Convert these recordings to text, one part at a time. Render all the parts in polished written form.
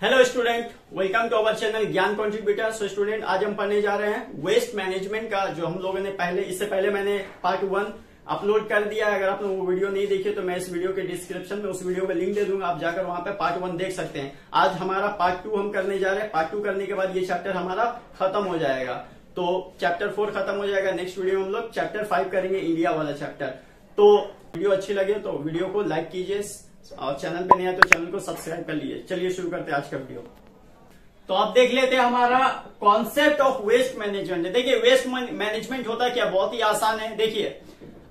Hello student, welcome to our channel Gyan contributor. So student, आज हम पढ़ने जा रहे हैं वेस्ट मैनेजमेंट का, जो हम लोगों ने इससे पहले मैंने पार्ट 1 अपलोड कर दिया है। अगर आप लोग वो वीडियो नहीं देखे तो मैं इस वीडियो के डिस्क्रिप्शन में उस वीडियो का लिंक दे दूंगा, आप जाकर वहां पे पार्ट 1 देख सकते हैं। आज हमारा पार्ट 2 हम करने जा रहे हैं। पार्ट 2 करने के बाद ये चैप्टर हमारा खत्म हो जाएगा, तो चैप्टर 4 खत्म हो जाएगा। नेक्स्ट वीडियो में हम लोग चैप्टर 5 करेंगे, इंडिया वाला चैप्टर। तो वीडियो अच्छी लगे तो वीडियो को लाइक कीजिए और चैनल पे नहीं है तो चैनल को सब्सक्राइब कर लीजिए। चलिए शुरू करते हैं आज का वीडियो। तो आप देख लेते हैं हमारा कॉन्सेप्ट ऑफ वेस्ट मैनेजमेंट। देखिए, वेस्ट मैनेजमेंट होता क्या, बहुत ही आसान है। देखिए,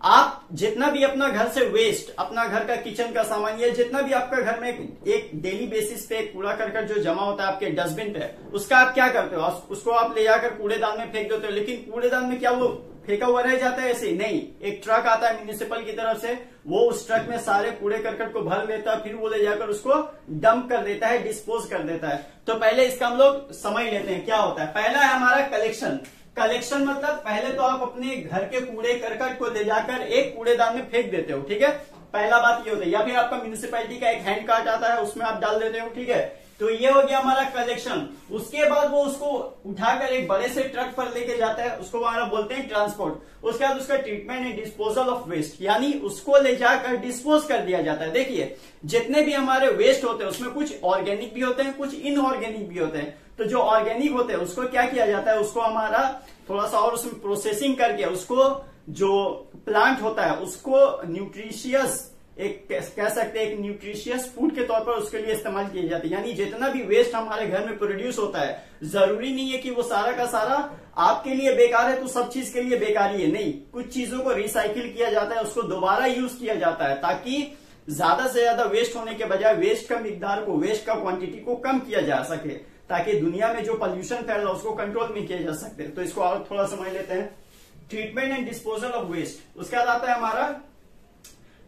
आप जितना भी अपना घर से वेस्ट, अपना घर का किचन का सामान, या जितना भी आपका घर में एक डेली बेसिस पे कूड़ा करकट जो जमा होता है आपके डस्टबिन पे, उसका आप क्या करते हो? उसको आप ले जाकर कूड़ेदान में फेंक देते हो। लेकिन कूड़ेदान में क्या वो फेंका हुआ रह जाता है ऐसे? नहीं, एक ट्रक आता है म्युनिसिपल की तरफ से, वो उस ट्रक में सारे कूड़े करकट को भर लेता है, फिर वो ले जाकर उसको डंप कर देता है, डिस्पोज कर देता है। तो पहले इसका हम लोग समझ लेते हैं क्या होता है। पहला है हमारा कलेक्शन। कलेक्शन मतलब पहले तो आप अपने घर के कूड़े करकट को ले जाकर एक कूड़ेदान में फेंक देते हो, ठीक है। पहला बात ये होता है। या फिर आपका म्युनिसिपैलिटी का एक हैंड कार्ट आता है, उसमें आप डाल देते हो, ठीक है। तो ये हो गया हमारा कलेक्शन। उसके बाद वो उसको उठाकर एक बड़े से ट्रक पर लेके जाता है, उसको हमारा बोलते हैं ट्रांसपोर्ट। उसके बाद उसका treatment and disposal of waste, यानी उसको ले जाकर डिस्पोज कर दिया जाता है। देखिए, जितने भी हमारे वेस्ट होते हैं उसमें कुछ ऑर्गेनिक भी होते हैं, कुछ इनऑर्गेनिक भी होते हैं। तो जो ऑर्गेनिक होते हैं उसको क्या किया जाता है, उसको हमारा थोड़ा सा और उसमें प्रोसेसिंग करके उसको, जो प्लांट होता है उसको न्यूट्रिशियस, एक कह सकते हैं एक न्यूट्रिशियस फूड के तौर पर उसके लिए इस्तेमाल किए जाते हैं। यानी जितना भी वेस्ट हमारे घर में प्रोड्यूस होता है, जरूरी नहीं है कि वो सारा का सारा आपके लिए बेकार है तो सब चीज के लिए बेकार ही है। नहीं, कुछ चीजों को रिसाइकिल किया जाता है, उसको दोबारा यूज किया जाता है, ताकि ज्यादा से ज्यादा वेस्ट होने के बजाय वेस्ट का मिकदार को, वेस्ट का क्वांटिटी को कम किया जा सके, ताकि दुनिया में जो पॉल्यूशन फैल रहा है उसको कंट्रोल में किया जा सकते। तो इसको और थोड़ा समझ लेते हैं। Treatment and disposal of waste. उसके बाद आता है हमारा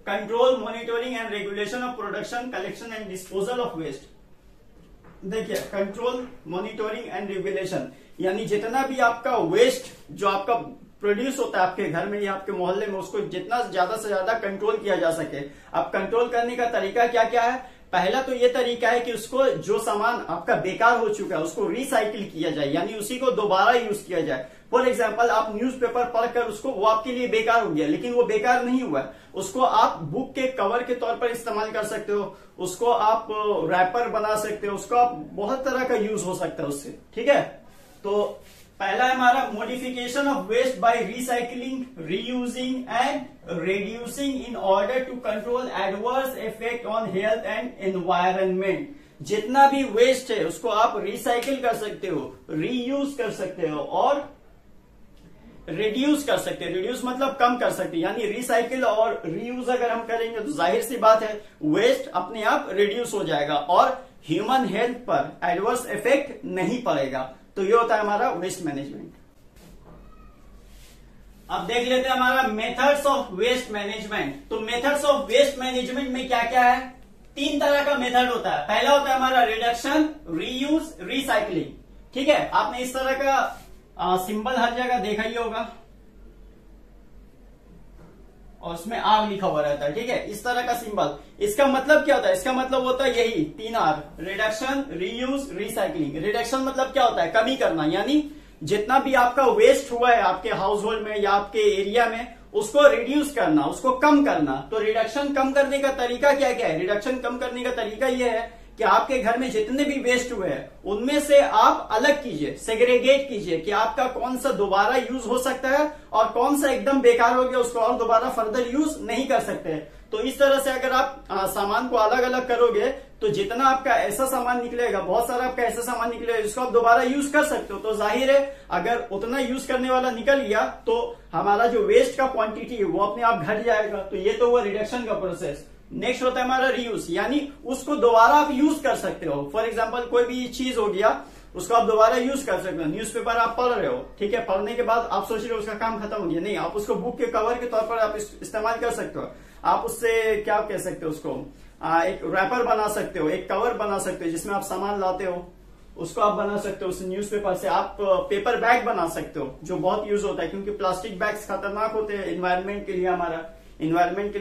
control, monitoring and regulation of production, collection and disposal of waste. देखिए, कंट्रोल, मॉनिटरिंग एंड रेगुलेशन, यानी जितना भी आपका वेस्ट जो आपका प्रोड्यूस होता है आपके घर में या आपके मोहल्ले में, उसको जितना ज्यादा से ज्यादा कंट्रोल किया जा सके। अब कंट्रोल करने का तरीका क्या क्या है? पहला तो ये तरीका है कि उसको, जो सामान आपका बेकार हो चुका है उसको रिसाइकिल किया जाए, यानी उसी को दोबारा यूज किया जाए। फॉर एग्जाम्पल, आप न्यूज़पेपर पढ़कर उसको, वो आपके लिए बेकार हो गया, लेकिन वो बेकार नहीं हुआ, उसको आप बुक के कवर के तौर पर इस्तेमाल कर सकते हो, उसको आप रैपर बना सकते हो, उसको आप बहुत तरह का यूज हो सकता है उससे, ठीक है। तो पहला है हमारा modification of waste by recycling, reusing and reducing in order to control adverse effect on health and environment. जितना भी वेस्ट है उसको आप रिसाइकिल कर सकते हो, रीयूज कर सकते हो और रिड्यूस कर सकते हैं। रिड्यूस मतलब कम कर सकते हैं, यानी रिसाइकिल और रीयूज अगर हम करेंगे तो जाहिर सी बात है वेस्ट अपने आप रिड्यूस हो जाएगा और ह्यूमन हेल्थ पर एडवर्स इफेक्ट नहीं पड़ेगा। तो ये होता है हमारा वेस्ट मैनेजमेंट। अब देख लेते हैं हमारा मेथड्स ऑफ वेस्ट मैनेजमेंट। तो मेथड्स ऑफ वेस्ट मैनेजमेंट में क्या क्या है? 3 तरह का मेथड होता है। पहला होता है हमारा रिडक्शन, रीयूज, रिसाइकलिंग, ठीक है। आपने इस तरह का सिंबल हर जगह देखा ही होगा और उसमें आर लिखा हुआ रहता है, ठीक है। इस तरह का सिंबल, इसका मतलब क्या होता है? इसका मतलब होता है यही 3 R, reduction, reuse, recycling. Reduction मतलब क्या होता है? कमी करना, यानी जितना भी आपका वेस्ट हुआ है आपके हाउस होल्ड में या आपके एरिया में, उसको रिड्यूस करना, उसको कम करना। तो रिडक्शन कम करने का तरीका क्या क्या है? रिडक्शन कम करने का तरीका यह है कि आपके घर में जितने भी वेस्ट हुए हैं उनमें से आप अलग कीजिए, सेग्रीगेट कीजिए कि आपका कौन सा दोबारा यूज हो सकता है और कौन सा एकदम बेकार हो गया, उसको और दोबारा फर्दर यूज नहीं कर सकते। तो इस तरह से अगर आप सामान को अलग अलग करोगे तो जितना आपका ऐसा सामान निकलेगा, बहुत सारा आपका ऐसा सामान निकलेगा जिसको आप दोबारा यूज कर सकते हो। तो जाहिर है अगर उतना यूज करने वाला निकल गया तो हमारा जो वेस्ट का क्वांटिटी है वो अपने आप घट जाएगा। तो ये तो हुआ रिडक्शन का प्रोसेस। नेक्स्ट होता है हमारा रीयूज, यानी उसको दोबारा आप यूज कर सकते हो। फॉर एग्जाम्पल, कोई भी चीज हो गया उसको आप दोबारा यूज कर सकते हो। न्यूज़पेपर आप पढ़ रहे हो, ठीक है, पढ़ने के बाद आप सोच रहे हो उसका काम खत्म हो गया, नहीं, आप उसको बुक के कवर के तौर पर आप इस्तेमाल कर सकते हो। आप उससे क्या कह सकते हो, उसको एक रैपर बना सकते हो, एक कवर बना सकते हो जिसमें आप सामान लाते हो, उसको आप बना सकते हो। उस न्यूज़पेपर से आप पेपर बैग बना सकते हो, जो बहुत यूज होता है, क्योंकि प्लास्टिक बैग्स खतरनाक होते हैं एनवायरमेंट के लिए,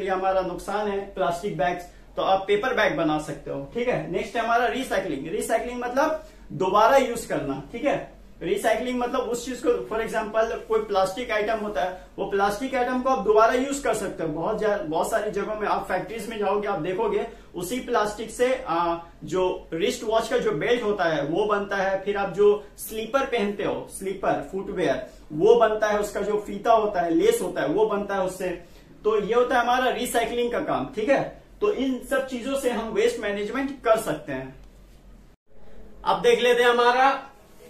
हमारा नुकसान है प्लास्टिक बैग्स। तो आप पेपर बैग बना सकते हो। ठीक है, नेक्स्ट है हमारा रिसाइकलिंग। रिसाइकलिंग मतलब दोबारा यूज करना। ठीक है, रिसाइकलिंग मतलब उस चीज को, फॉर एग्जांपल कोई प्लास्टिक आइटम होता है, वो प्लास्टिक आइटम को आप दोबारा यूज कर सकते हो। बहुत सारी जगहों में आप फैक्ट्रीज में जाओगे, आप देखोगे उसी प्लास्टिक से जो रिस्ट वॉच का जो बेल्ट होता है वो बनता है। फिर आप जो स्लीपर पहनते हो, स्लीपर फुटवेयर, वो बनता है। उसका जो फीता होता है, लेस होता है, वो बनता है उससे। तो ये होता है हमारा रिसाइकलिंग का काम। ठीक है, तो इन सब चीजों से हम वेस्ट मैनेजमेंट कर सकते हैं। अब देख लेते हैं हमारा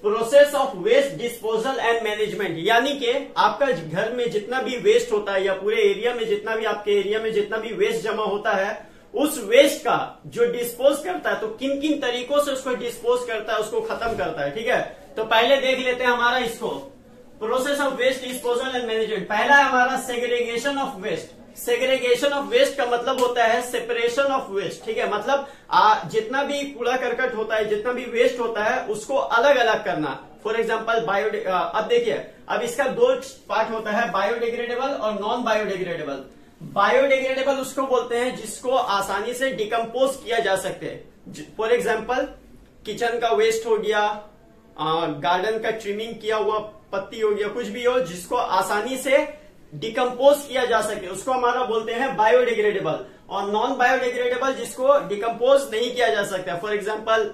process of waste disposal and management, यानी कि आपका घर में जितना भी वेस्ट होता है या पूरे एरिया में जितना भी, आपके एरिया में जितना भी वेस्ट जमा होता है, उस वेस्ट का जो डिस्पोज करता है, तो किन किन तरीकों से उसको डिस्पोज करता है, उसको खत्म करता है। ठीक है, तो पहले देख लेते हैं हमारा इसको, process of waste disposal and management. पहला है हमारा segregation of waste. Segregation of waste का मतलब होता है सेपरेशन ऑफ वेस्ट। ठीक है, मतलब जितना भी कूड़ा करकट होता है, जितना भी वेस्ट होता है, उसको अलग अलग करना। फॉर एग्जाम्पल अब देखिए, अब इसका दो पार्ट होता है, बायोडिग्रेडेबल और नॉन बायोडिग्रेडेबल। बायोडिग्रेडेबल उसको बोलते हैं जिसको आसानी से डिकम्पोज किया जा सकते हैं। फॉर एग्जाम्पल किचन का वेस्ट हो गया, गार्डन का ट्रिमिंग किया हुआ पत्ती हो गया, कुछ भी हो जिसको आसानी से डिकम्पोज किया जा सके, उसको हमारा बोलते हैं बायोडिग्रेडेबल। और नॉन बायोडिग्रेडेबल जिसको डिकम्पोज नहीं किया जा सकता, फॉर एग्जाम्पल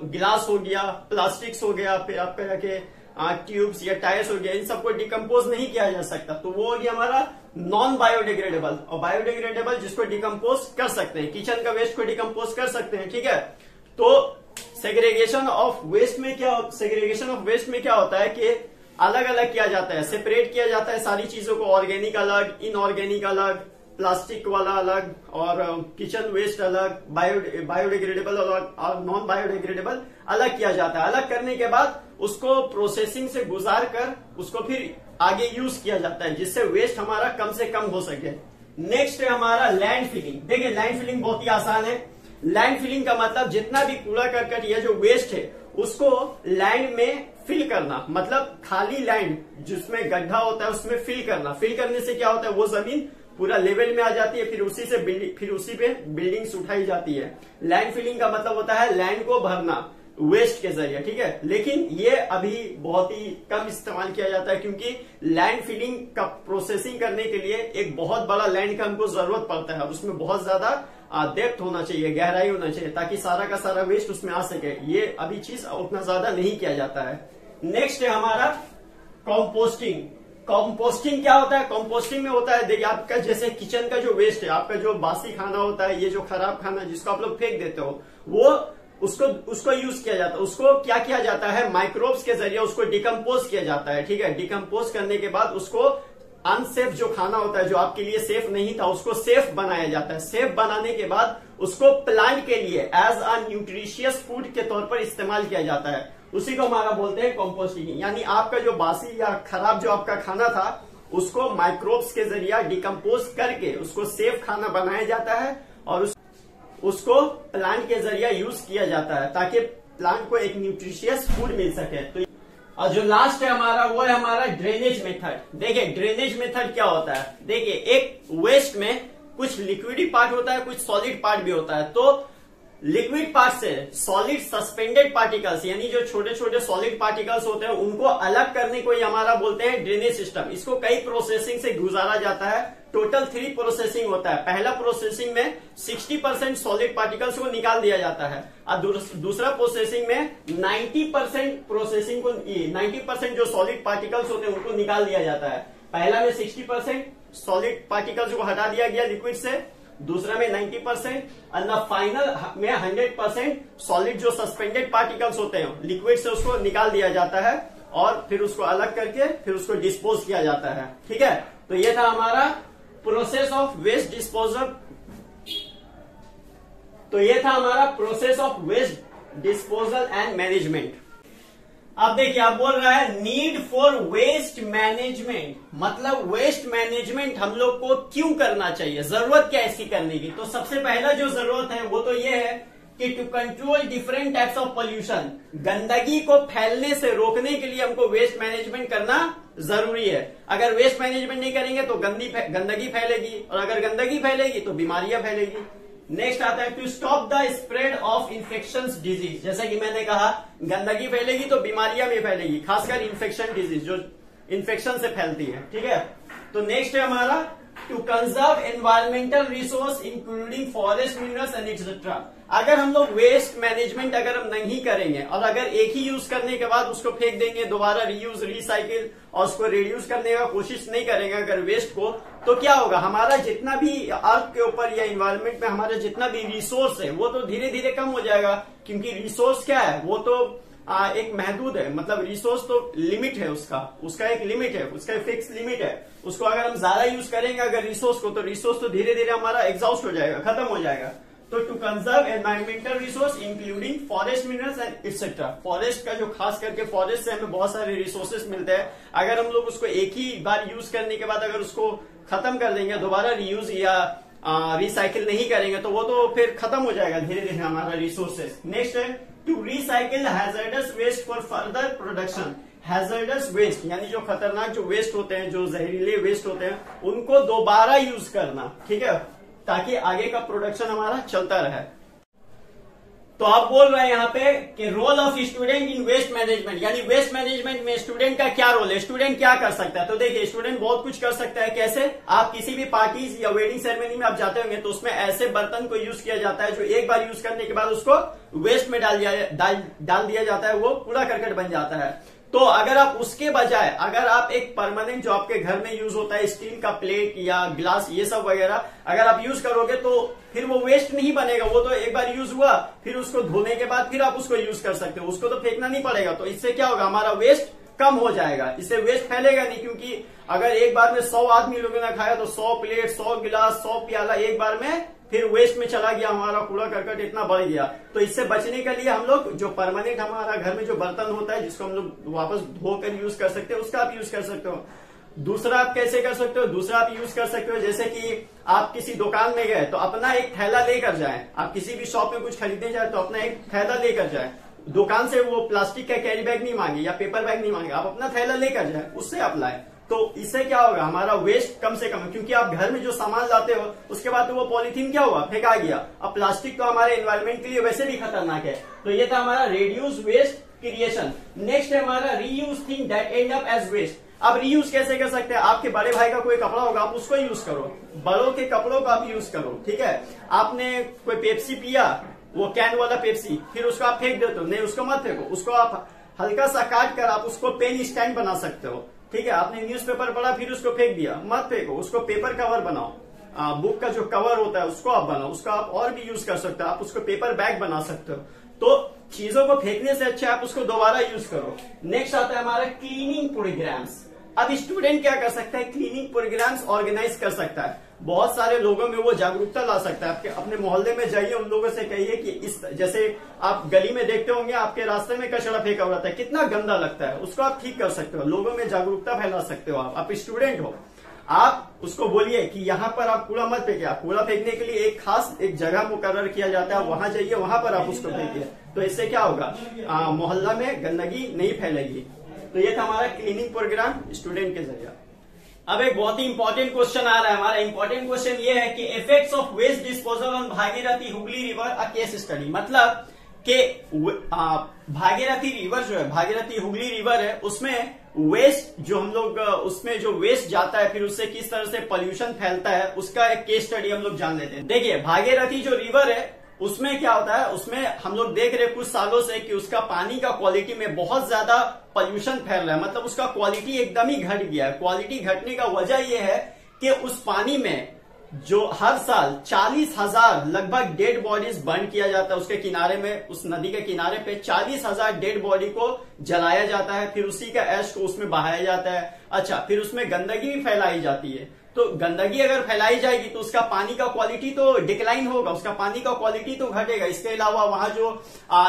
गिलास हो गया, प्लास्टिक्स हो गया, फिर आपका जाके ट्यूब्स या टायर्स हो गया, इन सबको डिकम्पोज नहीं किया जा सकता, तो वो हो गया हमारा नॉन बायोडिग्रेडेबल। और बायोडिग्रेडेबल जिसको डिकम्पोज कर सकते हैं, किचन का वेस्ट को डिकम्पोज कर सकते हैं। ठीक है, तो सेग्रीगेशन ऑफ वेस्ट में क्या होता है कि अलग अलग किया जाता है, सेपरेट किया जाता है सारी चीजों को, ऑर्गेनिक अलग, इनऑर्गेनिक अलग, प्लास्टिक वाला अलग, और किचन वेस्ट अलग, बायोडिग्रेडेबल अलग और नॉन बायोडिग्रेडेबल अलग किया जाता है। अलग करने के बाद उसको प्रोसेसिंग से गुजार कर उसको फिर आगे यूज किया जाता है, जिससे वेस्ट हमारा कम से कम हो सके। नेक्स्ट है हमारा लैंड फिलिंग। देखिए, लैंड फिलिंग बहुत ही आसान है। लैंड फिलिंग का मतलब जितना भी कूड़ा करकट या जो वेस्ट है उसको लैंड में फिल करना, मतलब खाली लैंड जिसमें गड्ढा होता है उसमें फिल करना। फिल करने से क्या होता है, वो जमीन पूरा लेवल में आ जाती है, फिर उसी पे बिल्डिंग्स उठाई जाती है। लैंड फिलिंग का मतलब होता है लैंड को भरना वेस्ट के जरिए। ठीक है, लेकिन ये अभी बहुत ही कम इस्तेमाल किया जाता है, क्योंकि लैंड फिलिंग का प्रोसेसिंग करने के लिए एक बहुत बड़ा लैंड का हमको जरूरत पड़ता है, उसमें बहुत ज्यादा डेप्थ होना चाहिए, गहराई होना चाहिए, ताकि सारा का सारा वेस्ट उसमें आ सके। ये अभी चीज उतना ज्यादा नहीं किया जाता है। नेक्स्ट है हमारा कॉम्पोस्टिंग। कॉम्पोस्टिंग क्या होता है? कॉम्पोस्टिंग में होता है, देखिए आपका जैसे किचन का जो वेस्ट है, आपका जो बासी खाना होता है, ये जो खराब खाना जिसको आप लोग फेंक देते हो, वो उसको यूज किया जाता है। उसको क्या किया जाता है, माइक्रोब्स के जरिए उसको डिकम्पोज किया जाता है। ठीक है, डिकम्पोज करने के बाद उसको अनसेफ जो खाना होता है, जो आपके लिए सेफ नहीं था, उसको सेफ बनाया जाता है। सेफ बनाने के बाद उसको प्लांट के लिए एज अ न्यूट्रिशियस फूड के तौर पर इस्तेमाल किया जाता है। उसी को हमारा बोलते हैं कंपोस्टिंग। यानी आपका जो बासी या खराब जो आपका खाना था, उसको माइक्रोब्स के जरिए डिकम्पोज करके उसको सेफ खाना बनाया जाता है और उसको प्लांट के जरिए यूज किया जाता है, ताकि प्लांट को एक न्यूट्रिशियस फूड मिल सके। तो और जो लास्ट है हमारा, वो है हमारा ड्रेनेज मेथड। देखिए, ड्रेनेज मेथड क्या होता है, देखिए एक वेस्ट में कुछ लिक्विड पार्ट होता है, कुछ सॉलिड पार्ट भी होता है। तो लिक्विड पार्ट से सॉलिड सस्पेंडेड पार्टिकल्स, यानी जो छोटे छोटे सॉलिड पार्टिकल्स होते हैं, उनको अलग करने को ही हमारा बोलते हैं ड्रेनेज सिस्टम। इसको कई प्रोसेसिंग से गुजारा जाता है। टोटल 3 प्रोसेसिंग होता है। पहला प्रोसेसिंग में 60% सॉलिड पार्टिकल्स को निकाल दिया जाता है, और दूसरा प्रोसेसिंग में 90% जो सॉलिड पार्टिकल्स होते हैं उनको निकाल दिया जाता है। पहला में 60% सॉलिड पार्टिकल्स को हटा दिया गया लिक्विड से, दूसरा में 90%, और फाइनल में 100% सॉलिड जो सस्पेंडेड पार्टिकल्स होते हैं लिक्विड से, उसको निकाल दिया जाता है और फिर उसको अलग करके फिर उसको डिस्पोज किया जाता है। ठीक है, तो ये था हमारा प्रोसेस ऑफ वेस्ट डिस्पोजल। तो ये था हमारा process of waste disposal and management. अब देखिए, आप बोल रहा है नीड फॉर वेस्ट मैनेजमेंट, मतलब वेस्ट मैनेजमेंट हम लोग को क्यों करना चाहिए, जरूरत क्या है इसकी करने की। तो सबसे पहला जो जरूरत है वो तो ये है कि to control different types of pollution, गंदगी को फैलने से रोकने के लिए हमको वेस्ट मैनेजमेंट करना जरूरी है। अगर वेस्ट मैनेजमेंट नहीं करेंगे तो गंदगी फैलेगी, और अगर गंदगी फैलेगी तो बीमारियां फैलेगी। नेक्स्ट आता है to stop the spread of infection disease. जैसा कि मैंने कहा गंदगी फैलेगी तो बीमारियां भी फैलेगी, खासकर इन्फेक्शन डिजीज जो इन्फेक्शन से फैलती है। ठीक है, तो नेक्स्ट है हमारा to conserve environmental resource including forest minerals and etcetera. अगर हम लोग वेस्ट मैनेजमेंट अगर हम नहीं करेंगे और अगर एक ही यूज करने के बाद उसको फेंक देंगे, दोबारा रीयूज रिसाइकिल और उसको रिड्यूस करने का कोशिश नहीं करेंगे अगर वेस्ट को, तो क्या होगा, हमारा जितना भी अर्थ के ऊपर या इन्वायरमेंट में हमारा जितना भी रिसोर्स है वो तो धीरे धीरे कम हो जाएगा। क्योंकि रिसोर्स क्या है, वो तो एक महदूद है, मतलब रिसोर्स तो लिमिट है, उसका एक लिमिट है, उसका एक फिक्स लिमिट है। उसको अगर हम ज्यादा यूज करेंगे अगर रिसोर्स को, तो रिसोर्स तो धीरे धीरे हमारा एग्जॉस्ट हो जाएगा, खत्म हो जाएगा। तो to conserve environmental resource including forest minerals and etcetera. Forest का जो खास करके फॉरेस्ट से हमें बहुत सारे रिसोर्सेस मिलते हैं, अगर हम लोग उसको एक ही बार यूज करने के बाद अगर उसको खत्म कर देंगे, दोबारा रीयूज या रिसाइकिल नहीं करेंगे, तो वो तो फिर खत्म हो जाएगा धीरे धीरे हमारा रिसोर्सेस। नेक्स्ट है to recycle hazardous waste for further production. Hazardous waste यानी जो खतरनाक जो वेस्ट होते हैं, जो जहरीले वेस्ट होते हैं, उनको दोबारा यूज करना। ठीक है, ताकि आगे का प्रोडक्शन हमारा चलता रहे। तो आप बोल रहे हैं यहाँ पे कि role of student in waste management, यानी वेस्ट मैनेजमेंट में स्टूडेंट का क्या रोल है, स्टूडेंट क्या कर सकता है। तो देखिए स्टूडेंट बहुत कुछ कर सकता है। कैसे, आप किसी भी पार्टीज या वेडिंग सेरेमनी में आप जाते होंगे तो उसमें ऐसे बर्तन को यूज किया जाता है जो एक बार यूज करने के बाद उसको वेस्ट में डाल दिया जाता है, वो कूड़ा करकट बन जाता है। तो अगर आप उसके बजाय अगर आप एक परमानेंट जो आपके घर में यूज होता है स्टील का प्लेट या ग्लास ये सब वगैरह अगर आप यूज करोगे तो फिर वो वेस्ट नहीं बनेगा, वो तो एक बार यूज हुआ, फिर उसको धोने के बाद फिर आप उसको यूज कर सकते हो, उसको तो फेंकना नहीं पड़ेगा। तो इससे क्या होगा, हमारा वेस्ट कम हो जाएगा, इससे वेस्ट फैलेगा नहीं। क्योंकि अगर एक बार में 100 आदमी लोगों ने खाया तो 100 प्लेट, 100 गिलास, 100 प्याला एक बार में फिर वेस्ट में चला गया, हमारा कूड़ा करकट इतना बढ़ गया। तो इससे बचने के लिए हम लोग जो परमानेंट हमारा घर में जो बर्तन होता है जिसको हम लोग वापस धोकर यूज कर सकते हो, उसका आप यूज कर सकते हो। दूसरा आप कैसे कर सकते हो, दूसरा आप यूज कर सकते हो जैसे कि आप किसी दुकान में गए तो अपना एक थैला लेकर जाएं, आप किसी भी शॉप में कुछ खरीदने जाए तो अपना एक थैला लेकर जाएं। दुकान से वो प्लास्टिक का कैरी बैग नहीं मांगे या पेपर बैग नहीं मांगे, आप अपना थैला लेकर जाए, उससे आप लाए। तो इससे क्या होगा, हमारा वेस्ट कम से कम, क्योंकि आप घर में जो सामान लाते हो उसके बाद तो वो पॉलीथीन क्या हुआ, फेंका गया। अब प्लास्टिक तो हमारे एनवायरमेंट के लिए वैसे भी खतरनाक है। तो ये था हमारा रिड्यूस वेस्ट क्रिएशन। नेक्स्ट है हमारा reuse thing that end up as waste. अब रीयूज कैसे कर सकते हैं, आपके बड़े भाई का कोई कपड़ा होगा आप उसको यूज करो, बड़ों के कपड़ों का आप यूज करो। ठीक है, आपने कोई पेप्सी पिया, वो कैन वाला पेप्सी, फिर उसको आप फेंक देते हो, नहीं उसको मत फेंको, उसको आप हल्का सा काट कर आप उसको पेन स्टैंड बना सकते हो। ठीक है, आपने न्यूज़पेपर पढ़ा फिर उसको फेंक दिया, मत फेंको, उसको पेपर कवर बनाओ। बुक का जो कवर होता है उसको आप बनाओ, उसको आप और भी यूज कर सकते हो, आप उसको पेपर बैग बना सकते हो। तो चीजों को फेंकने से अच्छा आप उसको दोबारा यूज करो। नेक्स्ट आता है हमारा क्लीनिंग प्रोग्राम्स। अब स्टूडेंट क्या कर सकता है, क्लीनिंग प्रोग्राम्स ऑर्गेनाइज कर सकता है, बहुत सारे लोगों में वो जागरूकता ला सकता है। आपके अपने मोहल्ले में जाइए, उन लोगों से कहिए कि इस जैसे आप गली में देखते होंगे आपके रास्ते में कचरा फेंका हुआ रहता है, कितना गंदा लगता है, उसको आप ठीक कर सकते हो, लोगों में जागरूकता फैला सकते हो। आप स्टूडेंट हो, आप उसको बोलिए कि यहाँ पर आप कूड़ा मत फेंकिए, कूड़ा फेंकने के लिए एक खास एक जगह मुकर्रर किया जाता है, वहां जाइए, वहां पर आप उसको फेंकिए। तो इससे क्या होगा, मोहल्ला में गंदगी नहीं फैलेगी। तो ये था हमारा क्लीनिंग प्रोग्राम स्टूडेंट के जरिए। अब एक बहुत ही इंपॉर्टेंट क्वेश्चन आ रहा है, हमारा इंपॉर्टेंट क्वेश्चन ये है कि effects of waste disposal on Bhagirathi Hooghly river a case study. मतलब कि भागीरथी रिवर जो है, भागीरथी हुगली रिवर है, उसमें वेस्ट जो हम लोग उसमें जो वेस्ट जाता है फिर उससे किस तरह से पॉल्यूशन फैलता है, उसका एक केस स्टडी हम लोग जान लेते हैं। देखिए भागीरथी जो रिवर है उसमें क्या होता है, उसमें हम लोग देख रहे हैं कुछ सालों से कि उसका पानी का क्वालिटी में बहुत ज्यादा पॉल्यूशन फैल रहा है, मतलब उसका क्वालिटी एकदम ही घट गया है। क्वालिटी घटने का वजह यह है कि उस पानी में जो हर साल 40,000 लगभग डेड बॉडीज बर्न किया जाता है, उसके किनारे में, उस नदी के किनारे पे 40,000 डेड बॉडी को जलाया जाता है, फिर उसी का ऐश को उसमें बहाया जाता है। अच्छा, फिर उसमें गंदगी भी फैलाई जाती है। तो गंदगी अगर फैलाई जाएगी तो उसका पानी का क्वालिटी तो डिक्लाइन होगा, उसका पानी का क्वालिटी तो घटेगा। इसके अलावा वहां जो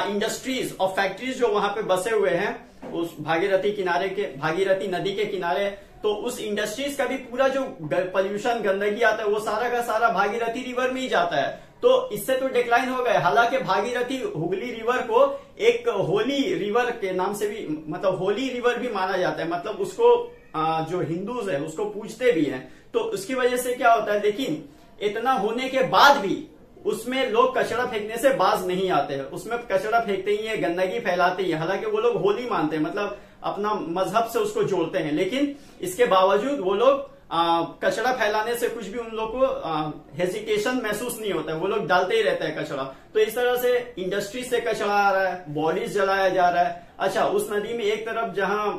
इंडस्ट्रीज और फैक्ट्रीज जो वहां पे बसे हुए हैं उस भागीरथी नदी के किनारे, तो उस इंडस्ट्रीज का भी पूरा जो पोल्यूशन गंदगी आता है वो सारा का सारा भागीरथी रिवर में ही जाता है। तो इससे तो डिक्लाइन हो गए। हालांकि भागीरथी हुगली रिवर को एक होली रिवर के नाम से भी, मतलब होली रिवर भी माना जाता है, मतलब उसको जो हिंदूज है उसको पूजते भी हैं। तो उसकी वजह से क्या होता है, लेकिन इतना होने के बाद भी उसमें लोग कचरा फेंकने से बाज नहीं आते हैं, उसमें कचरा फेंकते ही है, गंदगी फैलाते ही है। हालांकि वो लोग होली मानते हैं, मतलब अपना मजहब से उसको जोड़ते हैं, लेकिन इसके बावजूद वो लोग कचरा फैलाने से कुछ भी उन लोग को हेजिटेशन महसूस नहीं होता है, वो लोग डालते ही रहते हैं कचरा। तो इस तरह से इंडस्ट्री से कचरा आ रहा है, बॉडीज जलाया जा रहा है। अच्छा, उस नदी में एक तरफ जहां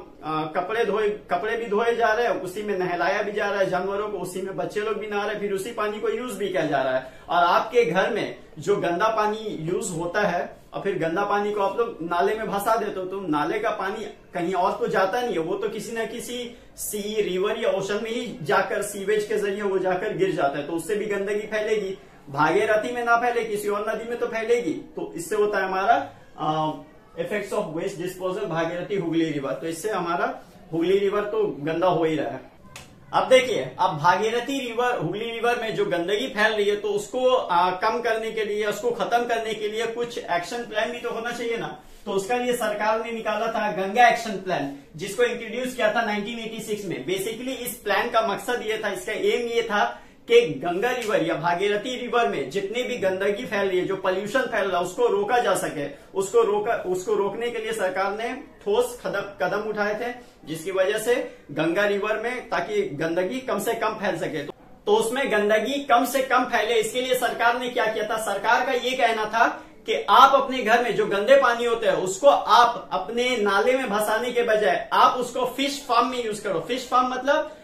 कपड़े भी धोए जा रहे हैं, उसी में नहलाया भी जा रहा है जानवरों को, उसी में बच्चे लोग भी नहा रहे हैं, फिर उसी पानी को यूज भी किया जा रहा है। और आपके घर में जो गंदा पानी यूज होता है और फिर गंदा पानी को आप लोग नाले में भसा देते हो, तो नाले का पानी कहीं और तो जाता नहीं है, वो तो किसी न किसी सी, रिवर या ओशन में ही जाकर सीवेज के जरिए वो जाकर गिर जाता है, तो उससे भी गंदगी फैलेगी। भागीरथी में ना फैले, किसी और नदी में तो फैलेगी। तो इससे होता है हमारा effects of waste disposal, Bhagirathi, Hooghly river. तो इससे हमारा हुगली रिवर तो गंदा हो ही रहा है। अब देखिए, अब भागीरथी रिवर, हुगली रिवर में जो गंदगी फैल रही है, तो उसको कम करने के लिए, उसको खत्म करने के लिए कुछ एक्शन प्लान भी तो होना चाहिए ना। तो उसका लिए सरकार ने निकाला था गंगा एक्शन प्लान, जिसको इंट्रोड्यूस किया था 1986 में। बेसिकली इस प्लान का मकसद ये था, इसका एम ये था कि गंगा रिवर या भागीरथी रिवर में जितनी भी गंदगी फैल रही है, जो पोल्यूशन फैल रहा है, उसको रोका जा सके। उसको रोकने के लिए सरकार ने ठोस कदम उठाए थे, जिसकी वजह से गंगा रिवर में ताकि गंदगी कम से कम फैल सके। तो उसमें गंदगी कम से कम फैले, इसके लिए सरकार ने क्या किया था, सरकार का ये कहना था कि आप अपने घर में जो गंदे पानी होते हैं उसको आप अपने नाले में भसाने के बजाय आप उसको फिश फार्म में यूज करो। फिश फार्म मतलब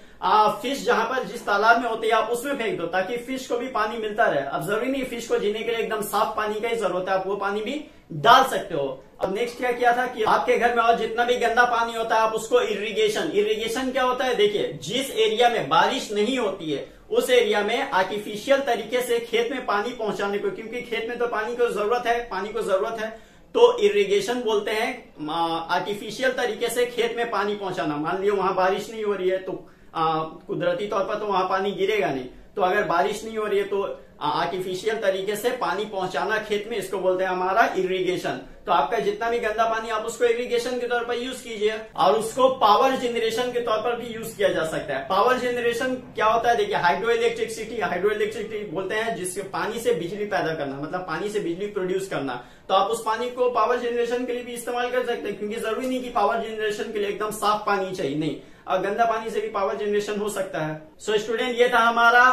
फिश जहां पर जिस तालाब में होती है आप उसमें फेंक दो, ताकि फिश को भी पानी मिलता रहे। अब जरूरी नहीं फिश को जीने के लिए एकदम साफ पानी का ही जरूरत है, आप वो पानी भी डाल सकते हो। अब नेक्स्ट क्या किया था कि आपके घर में और जितना भी गंदा पानी होता है आप उसको इरिगेशन क्या होता है, देखिए जिस एरिया में बारिश नहीं होती है उस एरिया में आर्टिफिशियल तरीके से खेत में पानी पहुंचाने को, क्योंकि खेत में तो पानी को जरूरत है, तो इरिगेशन बोलते हैं आर्टिफिशियल तरीके से खेत में पानी पहुंचाना। मान लियो वहां बारिश नहीं हो रही है, तो कुदरती तौर पर तो वहां पानी गिरेगा नहीं, तो अगर बारिश नहीं हो रही है तो आर्टिफिशियल तरीके से पानी पहुंचाना खेत में, इसको बोलते हैं हमारा इरिगेशन। तो आपका जितना भी गंदा पानी आप उसको इरिगेशन के तौर पर यूज कीजिए, और उसको पावर जनरेशन के तौर पर भी यूज किया जा सकता है। पावर जनरेशन क्या होता है, देखिए हाइड्रो इलेक्ट्रिसिटी बोलते हैं, जिसके पानी से बिजली पैदा करना, मतलब पानी से बिजली प्रोड्यूस करना। तो आप उस पानी को पावर जनरेशन के लिए भी इस्तेमाल कर सकते हैं, क्योंकि जरूरी नहीं कि पावर जनरेशन के लिए एकदम साफ पानी चाहिए, नहीं, और गंदा पानी से भी पावर जनरेशन हो सकता है। सो स्टूडेंट, ये था हमारा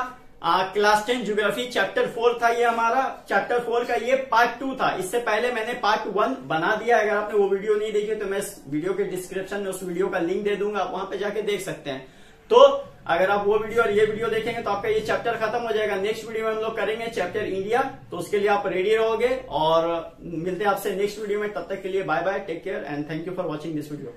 क्लास 10 ज्योग्राफी चैप्टर 4 था, ये हमारा चैप्टर 4 का ये पार्ट 2 था। इससे पहले मैंने पार्ट 1 बना दिया, अगर आपने वो वीडियो नहीं देखी तो मैं इस वीडियो के डिस्क्रिप्शन में उस वीडियो का लिंक दे दूंगा, आप वहां पे जाके देख सकते हैं। तो अगर आप वो वीडियो और ये वीडियो देखेंगे तो आपका ये चैप्टर खत्म हो जाएगा। नेक्स्ट वीडियो में हम लोग करेंगे चैप्टर इंडिया, तो उसके लिए आप रेडी रहोगे, और मिलते हैं आपसे नेक्स्ट वीडियो में। तब तक के लिए bye bye, take care and thank you for watching this video.